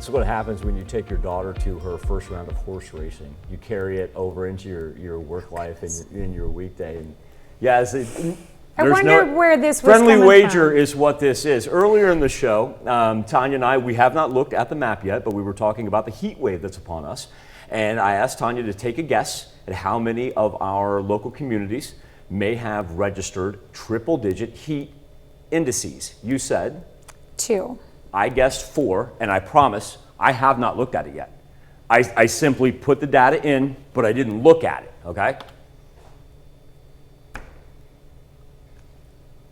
This is what happens when you take your daughter to her first round of horse racing. You carry it over into your work life and in your weekday. And yeah, I wonder where this was friendly coming wager from. is what this is. Earlier in the show, Tanya and I, we have not looked at the map yet, but we were talking about the heat wave that's upon us. And I asked Tanya to take a guess at how many of our local communities may have registered triple-digit heat indices. You said? 2. I guessed 4, and I promise I have not looked at it yet. I simply put the data in, but I didn't look at it, okay?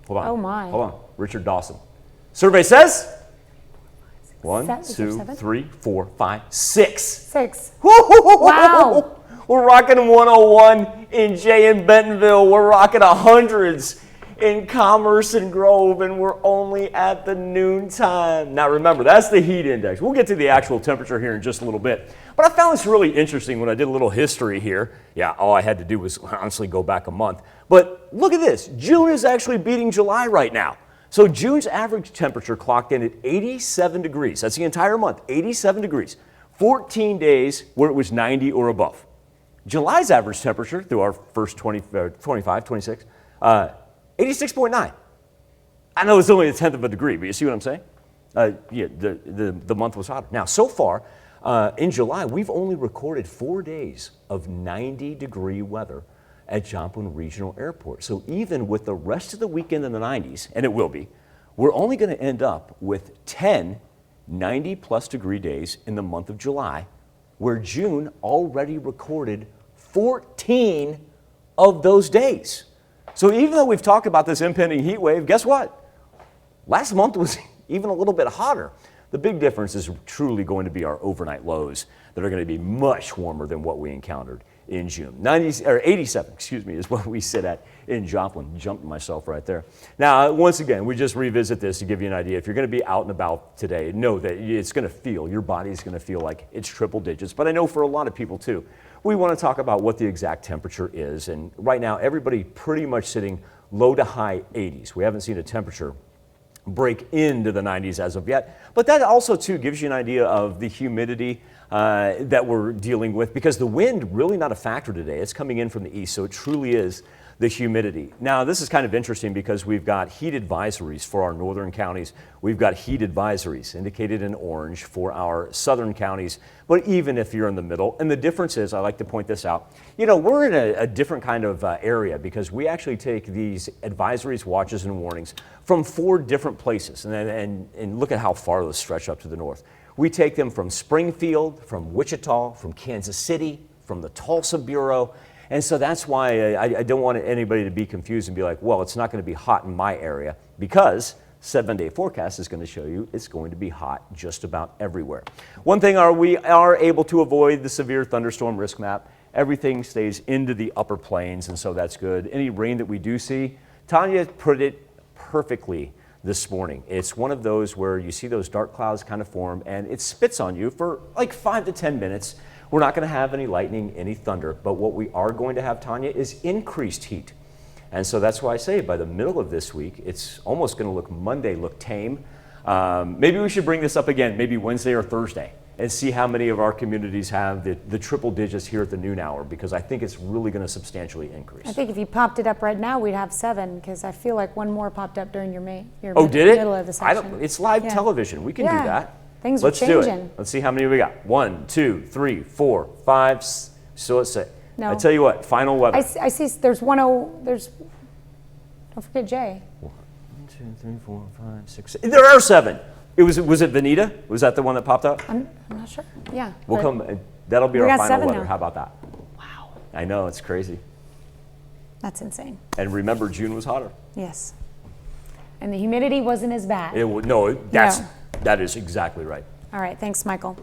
Hold on. Oh my. Hold on. Richard Dawson. Survey says? 1, Seven. Is there 2, 7? 3, 4, 5, 6. 6. Wow. We're rocking 101 in Jay and Bentonville. We're rocking 100s in Commerce and Grove, and we're only at the noontime. Now remember, that's the heat index. We'll get to the actual temperature here in just a little bit. But I found this really interesting when I did a little history here. Yeah, all I had to do was honestly go back a month. But look at this. June is actually beating July right now. So June's average temperature clocked in at 87 degrees. That's the entire month, 87 degrees. 14 days where it was 90 or above. July's average temperature through our first 25, 26, 86.9. I know it's only a tenth of a degree, but you see what I'm saying? Yeah, the month was hotter. Now, so far in July, we've only recorded 4 days of 90-degree weather at Joplin Regional Airport. So even with the rest of the weekend in the 90s, and it will be, we're only going to end up with 10 90-plus degree days in the month of July, where June already recorded 14 of those days. So even though we've talked about this impending heat wave, guess what? Last month was even a little bit hotter. The big difference is truly going to be our overnight lows that are going to be much warmer than what we encountered in June. 87, is what we sit at in Joplin. Jumped myself right there. Now, once again, we just revisit this to give you an idea. If you're going to be out and about today, know that it's going to feel, your body's going to feel like it's triple digits. But I know for a lot of people too, we want to talk about what the exact temperature is. And right now, everybody pretty much sitting low to high 80s. We haven't seen a temperature break into the 90s as of yet. But that also too gives you an idea of the humidity that we're dealing with, because the wind really not a factor today. It's coming in from the east, so it truly is the humidity. Now, this is kind of interesting because we've got heat advisories for our northern counties. We've got heat advisories indicated in orange for our southern counties, but even if you're in the middle. And the difference is, I like to point this out, you know, we're in a different kind of area because we actually take these advisories, watches, and warnings from 4 different places. And look at how far those stretch up to the north. We take them from Springfield, from Wichita, from Kansas City, from the Tulsa Bureau. And so that's why I don't want anybody to be confused and be like, well, it's not going to be hot in my area, because 7-day forecast is going to show you it's going to be hot just about everywhere. One thing we are able to avoid the severe thunderstorm risk map. Everything stays into the upper plains, and so that's good. Any rain that we do see, Tanya put it perfectly this morning. It's one of those where you see those dark clouds kind of form and it spits on you for like 5 to 10 minutes. We're not going to have any lightning, any thunder, but what we are going to have, Tanya, is increased heat. And so that's why I say by the middle of this week, it's almost going to look Monday, look tame. Maybe we should bring this up again, maybe Wednesday or Thursday, and see how many of our communities have the triple digits here at the noon hour, because I think it's really going to substantially increase. I think if you popped it up right now, we'd have 7, because I feel like one more popped up during your did it? middle of the section. It's live television. We can do that. Things Let's are changing. do it. Let's see how many we got. 1, 2, 3, 4, 5. So let's say. No. I tell you what. Final weather. I see. There's 10. There's. Don't forget Jay. 1, 2, 3, 4, 5, 6. There are 7. Was it Veneta? Was that the one that popped up? I'm not sure. Yeah. We'll come. That'll be We our got final 7 weather. now. How about that? Wow. I know, it's crazy. That's insane. And remember, June was hotter. Yes. And the humidity wasn't as bad. That is exactly right. All right. Thanks, Michael.